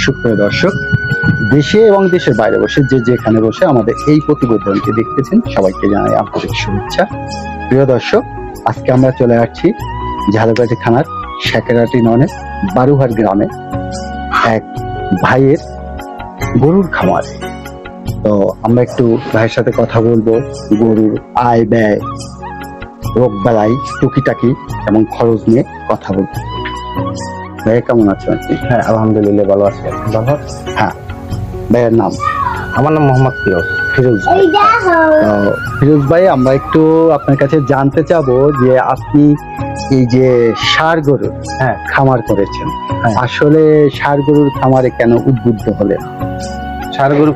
সুপ্রিয় দর্শক, দেশে এবং দেশের বাইরে বসে যে যেখানে বসে আমাদের এই প্রতিবেদনটি দেখতেছেন সবাইকে জানাই আন্তরিক শুভেচ্ছা। প্রিয় দর্শক, আজকে আমরা চলে আসছি ঝালকাঠি থানার শেখেরাটি ননের বারুহার গ্রামে এক ভাইয়ের গরুর খামারে। তো আমরা একটু ভাইয়ের সাথে কথা বলবো, গরুর আয় ব্যয়, রোগ বালাই, টুকিটাকি এবং খরচ নিয়ে কথা বলবো। ভাইয়া কেমন আছেন আপনি? হ্যাঁ, আলহামদুলিল্লাহ ভালো আছি। ভালো? হ্যাঁ। ভাইয়ের নাম? আমার নাম মোহাম্মদ ফিরোজ। ফিরোজ ভাই। ফিরোজ ভাই, আমরা একটু আপনার কাছে জানতে চাবো যে আপনি এই যে ষাঁড় গরুর খামার করেছেন, আসলে ষাঁড় গরুর খামারে কেন উদ্বুদ্ধ হলেন? ষাঁড় গরু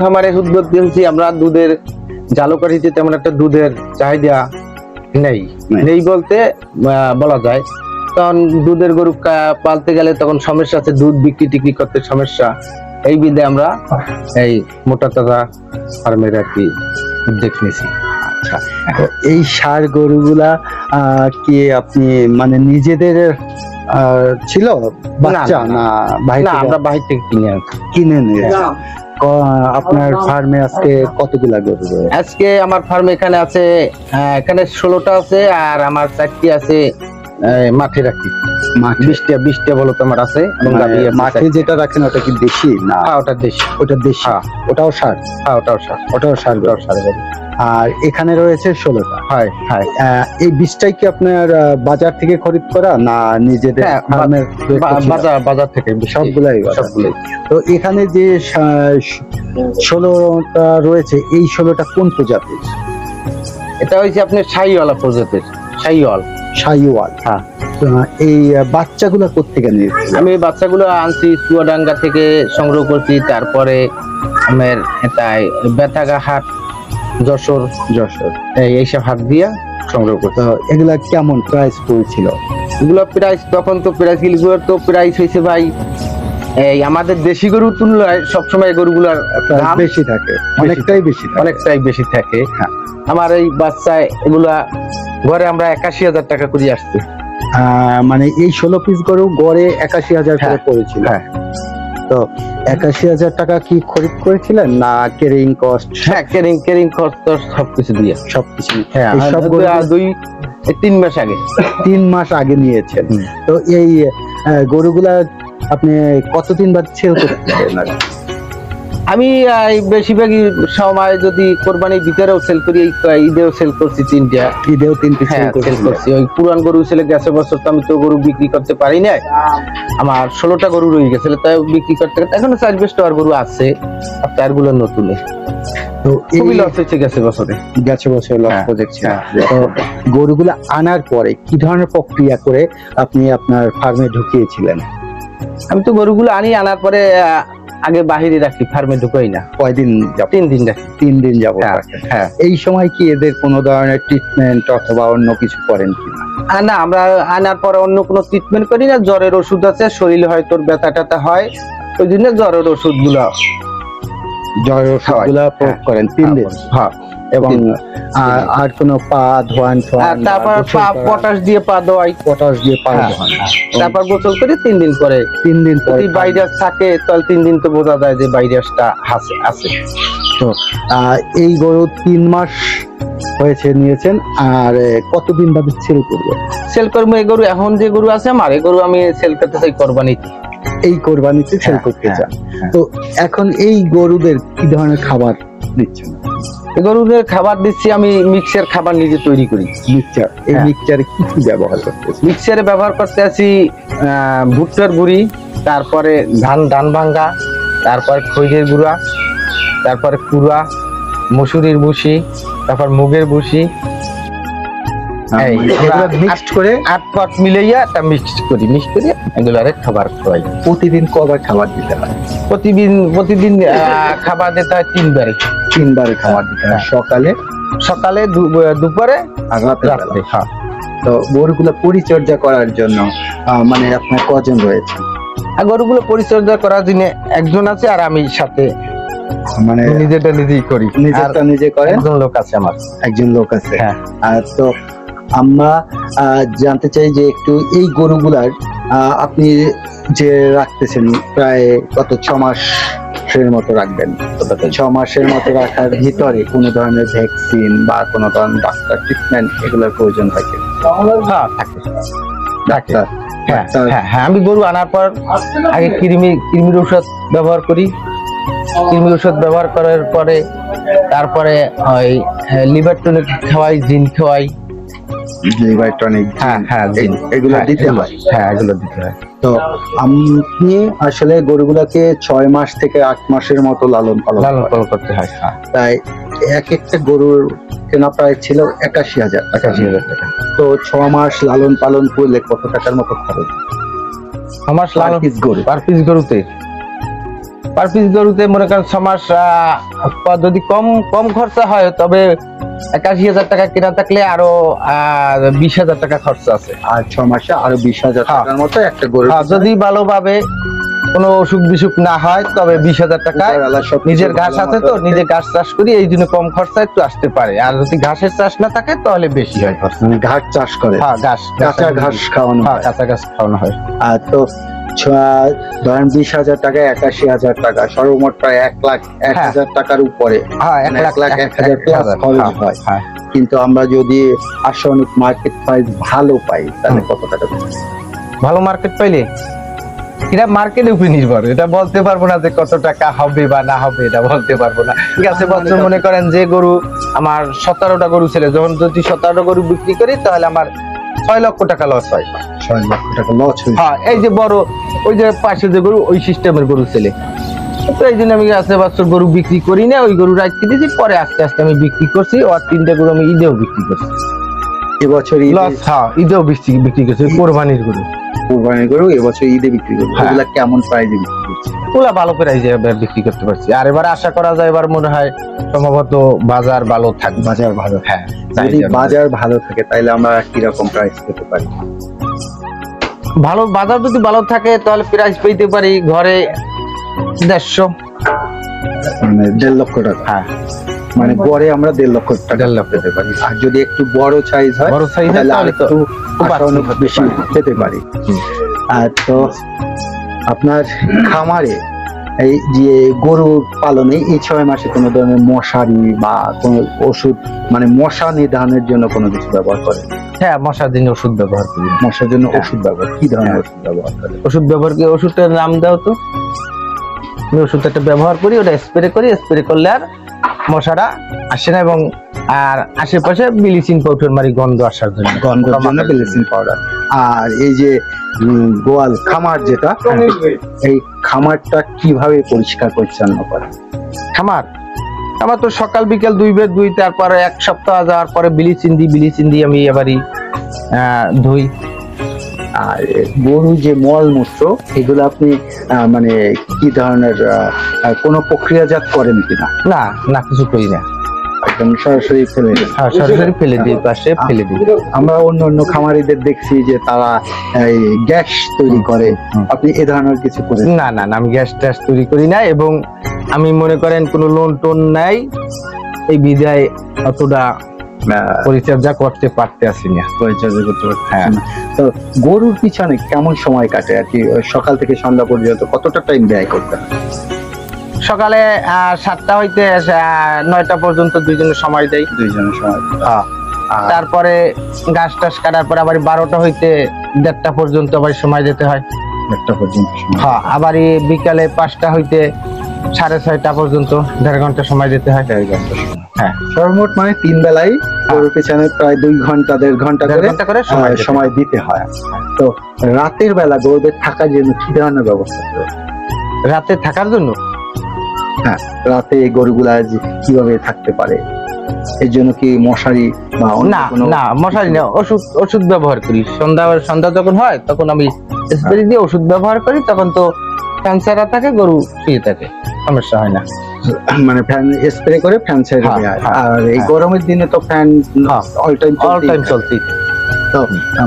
খামারে উদ্বুদ্ধ হয়েছি আমরা দুধের ঝালকাঠিতে তেমন একটা দুধের চাহিদা নেই বলতে বলা যায়। তখন দুধের গরু পালতে গেলে তখন সমস্যা আছে, দুধ বিক্রি করতে সমস্যা। এই বিধে আমরা এই মোটা তাজা ফার্মের আর কি উদ্যোগ নিয়েছি। আচ্ছা, এই ষাঁড় গরুগুলা কি আপনি মানে নিজেদের ছিল বাচ্চা না আমরা বাহির থেকে কিনে নিয়ে? আপনার ফার্মে আজকে কতগুলা গরু রয়েছে? আজকে আমার ফার্মে এখানে আছে, এখানে 16টা আছে, আর আমার 4টি আছে মাঠে রাখি। 20টা বলো তোমার আছে। মাঠে যেটা রাখেন ওটা কি দেশি না? ওটা দেশি। ওটাও ষাঁড়? ওটাও ষাঁড়। আর এখানে রয়েছে 16টা। এই 20টাই কি আপনার বাজার থেকে খরিদ করা না নিজেদের? বাজার থেকে সবগুলাই। তো এখানে যে 16টা রয়েছে, এই 16টা কোন প্রজাতির? এটা হচ্ছে আপনার শাহিওয়ালা প্রজাতির। শাহিওয়াল। হ্যাঁ। এই বাচ্চাগুলো কোত্থেকে নিয়েছেন? আমি বাচ্চাগুলো আনছি চুয়াডাঙ্গা থেকে সংগ্রহ করছি, তারপরে আমার এটাই বেতাগা হাট, যশোর এইসব হাট দিয়া সংগ্রহ করছি। এগুলা কেমন প্রাইস পড়েছিল? এগুলো প্রাইস তখন তো প্রাইস হয়েছে ভাই, এই আমাদের দেশি গরুর তুলনায় সবসময় গরুগুলার দাম বেশি থাকে, অনেকটাই বেশি থাকে। হ্যাঁ, আমার এই বাচ্চায় এগুলা ঘরে আমরা 81,000 টাকা করে আসছি। মানে এই 16 পিস গরু গড়ে 81,000 করে পড়েছিল। তো 81,000 টাকা কি খরিদ করেছিলেন না ক্যারিং কস্ট? হ্যাঁ, ক্যারিং কস্ট সবকিছু দিয়ে সবকিছু। হ্যাঁ, সব গরু 3 মাস আগে 3 মাস আগে নিয়েছেন। তো এই গরুগুলা আপনি কতদিন বাদ সেল করতে পারেন? আমি বেশিরভাগই সময় যদি কোরবানির ভিতরেও সেল করি, ঈদেও সেল করছি 3টা। ঈদেও 3টি সেল করছি। ওই পুরান গরু ছেলে গেছে বছর তো আমি তো গরু বিক্রি করতে পারি না, আমার 16টা গরু রয়ে গেছে, তাই বিক্রি করতে এখনো 4-5টা গরু আছে, আর তারগুলো নতুন। তো এই লস হয়েছে গেছে বছরে লস হয়েছে। তো গরুগুলো আনার পরে কি ধরনের প্রক্রিয়া করে আপনি আপনার ফার্মে ঢুকিয়েছিলেন? আমি তো গরুগুলো আনার পরে আগে বাহিরে রাখি, ফার্মে ঢুকাই না। কয়দিন? 3 দিন রাখি। 3 দিন যাবো। হ্যাঁ। এই সময় কি এদের কোনো ধরনের ট্রিটমেন্ট অথবা অন্য কিছু করেন কি? না, আমরা আনার পরে অন্য কোনো ট্রিটমেন্ট করি না। জ্বরের ওষুধ আছে, শরীরে হয়তো ব্যথা ট্যাথা হয়, ওই জন্য জ্বরের ওষুধগুলো প্রয়োগ করেন 3 দিন। হ্যাঁ। এবং আর কোনো পা ধোয়ান, তারপর পটাশ দিয়ে পা ধোয়াই, তারপর গোসল করে 3 দিন পরে ভাইরাস থাকে, তাহলে 3 দিন তো বোঝা যায় যে ভাইরাসটা আছে। তো এই গরু 3 মাস হয়েছে নিয়েছেন, আর কতদিন বাদে সেল করবো এই গরু? এখন যে গরু আছে আমার, এই গরু আমি সেল করতে চাই কোরবানিতে সেল করতে চান। তো এখন এই গরুদের কি ধরনের খাবার দিচ্ছেন? গরুদের খাবার দিচ্ছি আমি মিক্সার খাবার নিজে তৈরি করি। এই মিক্সচারে কি কি ব্যবহার করতে? মিক্সচারে ব্যবহার করতে আছি ভুট্টার গুঁড়ি, তারপরে ধান ভাঙ্গা, তারপরে খৈরের গুঁড়া, তারপরে কুড়া, মসুরির ভুসি, তারপর মুগের ভুসি, মিক্সড করে 8 পাট মিলাইয়া তা মিক্সড করি এগুলারে খাবার খাওয়াই। প্রতিদিন কবার খাবার দিতে হয়? প্রতিদিন খাবার দিতে হয় 3 বারে খাবার দিতে হয়। সকালে, দুপুরে আর রাতে। তো গরুগুলো পরিচর্যা করার জন্য মানে আপনার কজন রয়েছে? গরুগুলো পরিচর্যা করার জন্য একজন আছে, আর আমি সাথে মানে নিজেটা নিজেই করি। নিজে করেন? একজন লোক আছে। হ্যাঁ। আর তো আমরা জানতে চাই যে একটু এই গরুগুলার আপনি যে রাখতেছেন প্রায় কত 6 মাসের মতো রাখবেন, 6 মাসের মতো রাখার ভিতরে কোনো ধরনের ভ্যাকসিন বা কোনো ধরনের ডাক্তার ট্রিটমেন্ট এগুলোর প্রয়োজন হয় কি? হ্যাঁ থাকে। ডাক্তার হ্যাঁ হ্যাঁ হ্যাঁ, আমি গরু আনার পর আগে কৃমির ঔষধ ব্যবহার করি। কৃমির ঔষধ ব্যবহার করার পরে তারপরে ওই লিভার টনিক খাওয়াই, জিন খাওয়াই। লিভার টনিক, হ্যাঁ হ্যাঁ, জিন এগুলো দিতে হয়। হ্যাঁ, এগুলো দিতে হয়। তো আপনি আসলে গরুগুলাকে 6 মাস থেকে 8 মাসের মতো লালন পালন করতে হয়। হ্যাঁ, তাই এক একটা গরুর কেনা প্রায় ছিল 81,000 টাকা। 81,000 টাকা। তো 6 মাস লালন পালন করলে কত টাকার মতো খরচ? আমার Per piece গরু? পার পিস গরুতে মনে করেন 6 মাস যদি কম খরচা হয় তবে 81,000 টাকা কেনা থাকলে আরো 20,000 টাকা খরচা আছে। আর 6 মাসে আরো 20,000 টাকার মতো একটা গরু। যদি ভালোভাবে কোনো অসুখ বিসুখ না হয় তবে 20,000 টাকা। নিজের ঘাস আছে তো, নিজে ঘাস চাষ করি, এই জন্য কম খরচা একটু আসতে পারে। আর যদি ঘাসের চাষ না থাকে তাহলে বেশি হয় খরচা। ঘাস চাষ করে? হ্যাঁ, কাঁচা ঘাস খাওয়ানো। হ্যাঁ, কাঁচা ঘাস খাওয়ানো হয়। আর তো ধরেন 20,000 টাকা, 81,000 টাকা, সর্বমোট প্রায় 1,01,000 টাকার উপরে। হ্যাঁ, 1,01,000 প্লাস খরচ হয়। হ্যাঁ, কিন্তু আমরা যদি আশানুরূপ মার্কেট প্রাইস ভালো পাই তাহলে কত টাকা? ভালো মার্কেট পাইলে এটা মার্কেটের উপর নির্ভর, এটা বলতে পারবো না যে কত টাকা হবে বা না হবে, এটা বলতে পারবো না। ঠিক আছে, বছর মনে করেন যে গরু আমার 17টা গরু ছিল, যখন যদি 17টা গরু বিক্রি করি তাহলে আমার 6 লক্ষ টাকা লস হয়। 6 লক্ষ টাকা লস হয়? হ্যাঁ, এই যে বড় ওই যে পাশে যে গরু, ওই সিস্টেমের গরু ছেলে, তো এই জন্য আমি আছে বছর গরু বিক্রি করি না, ওই গরু রাখতে দিয়েছি, পরে আস্তে আস্তে আমি বিক্রি করছি। আর 3টে গরু আমি ঈদেও বিক্রি করছি। এবছর লস? হ্যাঁ, ঈদেও বিক্রি করছি। কোরবানির গরু, কোরবানির গরু এবছর ঈদে বিক্রি করবো। এগুলা কেমন প্রাইসে বিক্রি করছে? ওগুলা ভালো প্রাইসে বিক্রি করতে পারছি। আর এবার আশা করা যায় এবার মনে হয় সম্ভবত বাজার ভালো থাকবে। বাজার ভালো? হ্যাঁ, যদি বাজার ভালো থাকে তাহলে আমরা কিরকম প্রাইস পেতে পারি? ভালো বাজার যদি ভালো থাকে তাহলে প্রাইস পেতে পারি ঘরে 150, মানে 1.5 লক্ষ টাকা। হ্যাঁ, মানে গড়ে আমরা 1.5 লক্ষ টাকা 1.5 লক্ষ পেতে পারি। আর যদি একটু বড় সাইজ হয়, বড় সাইজ তাহলে তাহলে তো একটু বেশি পেতে পারি। আর তো আপনার খামারে এই যে গরু পালনে এই 6 মাসে কোনো ধরনের মশারি বা কোনো ওষুধ, মানে মশা নিধনের জন্য কোনো কিছু ব্যবহার করে? হ্যাঁ, মশার জন্য ওষুধ ব্যবহার করি। মশার জন্য ওষুধ ব্যবহার? কি ধরনের ওষুধ ব্যবহার করে? ওষুধ ব্যবহার করি, ওষুধটার নাম দাও তো। আমি ওষুধটা ব্যবহার করি, ওটা স্প্রে করি। স্প্রে করলে আর মশারা আসে না, এবং আর আশেপাশে ব্লিচিং পাউডার মারি গন্ধ আসার জন্য। গন্ধের জন্য ব্লিচিং পাউডার। আর এই যে গোয়াল খামার যেটা, এই খামারটা কিভাবে পরিষ্কার পরিচ্ছন্ন করে? আমার তো সকাল বিকেল 2 বের ধুই, তারপরে 1 সপ্তাহ যাওয়ার পরে ব্লিচিং দিই আমি এবারই ধুই। আর গরু যে মলমূত্র এগুলো আপনি মানে কি ধরনের কোনো প্রক্রিয়াজাত করেন কিনা? না, কিছু করি না, একদম সরাসরি ফেলে দেন? হ্যাঁ, সরাসরি ফেলে দিই, পাশে ফেলে দিই। আমরা অন্য খামারিদের দেখছি যে তারা এই গ্যাস তৈরি করে, আপনি এ ধরনের কিছু করেন? না, আমি গ্যাস ট্যাস তৈরি করি না, এবং আমি মনে করেন কোনো লোন টোন নাই, এই বিদায় অতটা পরিচর্যা করতে পারতেছি না। পরিচর্যা করতে পারছি হ্যাঁ। না। তো গরুর পিছনে কেমন সময় কাটে আর কি? সকাল থেকে সন্ধ্যা পর্যন্ত কতটা টাইম ব্যয় করতে হয়? সকালে 7টা হইতে 9টা পর্যন্ত দুইজনের সময় দেয়। দুইজনের সময়? হ্যাঁ। তারপরে ঘাস টাস কাটার পর আবার 12টা হইতে 1:30 পর্যন্ত আবার সময় দিতে হয়। 1টা পর্যন্ত? হ্যাঁ, আবার বিকালে 5টা হইতে 6:30 পর্যন্ত 1.5 ঘন্টা সময় দিতে হয়। 1.5 ঘন্টা সময়? হ্যাঁ, সর্বমোট মানে 3 বেলায় গরুর পিছনে প্রায় 2 ঘন্টা 1.5 ঘন্টা করে সময় দিতে হয়। তো রাতের বেলা গরুদের থাকার জন্য কি ধরনের ব্যবস্থা করে? রাতে থাকার জন্য? হ্যাঁ, রাতে এই গরুগুলা কিভাবে থাকতে পারে এর জন্য কি মশারি বা না মশারি না, ওষুধ ব্যবহার করি। সন্ধ্যা যখন হয় তখন আমি স্প্রে দিয়ে ওষুধ ব্যবহার করি, তখন তো ফ্যান ছাড়া থাকে, গরু শুয়ে থাকে, সমস্যা হয় না। মানে ফ্যান স্প্রে করে ফ্যান ছেড়ে দেয়। আর এই গরমের দিনে তো ফ্যান অল টাইম চলতেই। তো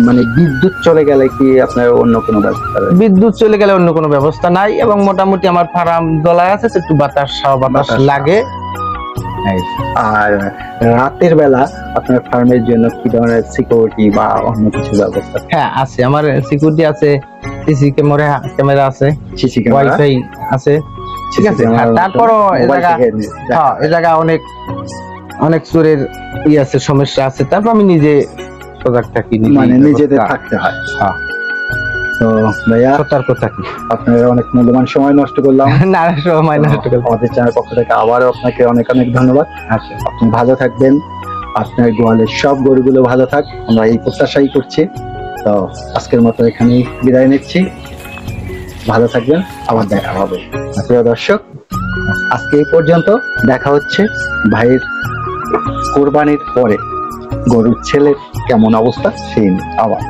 মানে বিদ্যুৎ চলে গেলে কি আপনার অন্য কোনো ব্যবস্থা? বিদ্যুৎ চলে গেলে অন্য কোনো ব্যবস্থা নাই, এবং মোটামুটি আমার ফার্ম দলায় আছে, একটু বাতাস লাগে, এই। আর রাতের বেলা আপনার ফার্মের জন্য কি ধরনের সিকিউরিটি বা অন্য কিছু ব্যবস্থা? হ্যাঁ আছে, আমার সিকিউরিটি আছে, সিসি ক্যামেরা আছে, সিসি ক্যামেরা, ওয়াইফাই আছে, ঠিক আছে। আর তারপরও এই জায়গা অনেক চোরের আছে, সমস্যা আছে, তারপর আমি নিজে সজাগ থাকি, মানে নিজেদের থাকতে হয়। হ্যাঁ। তো ভাইয়া সতর্ক থাকি। আপনার অনেক মূল্যবান সময় নষ্ট করলাম। না, সময় নষ্ট করব। আমাদের চ্যানেল পক্ষ থেকে আবারও আপনাকে অনেক অনেক ধন্যবাদ। আচ্ছা, আপনি ভালো থাকবেন, আপনার গোয়ালের সব গরুগুলো ভালো থাক, আমরা এই প্রত্যাশাই করছি। তো আজকের মতো এখানেই বিদায় নিচ্ছি, ভালো থাকবেন, আবার দেখা হবে। প্রিয় দর্শক, আজকে এই পর্যন্ত, দেখা হচ্ছে ভাইয়ের কোরবানির পরে গরুর ছেলের কেমন অবস্থা সেই নিয়ে আবার।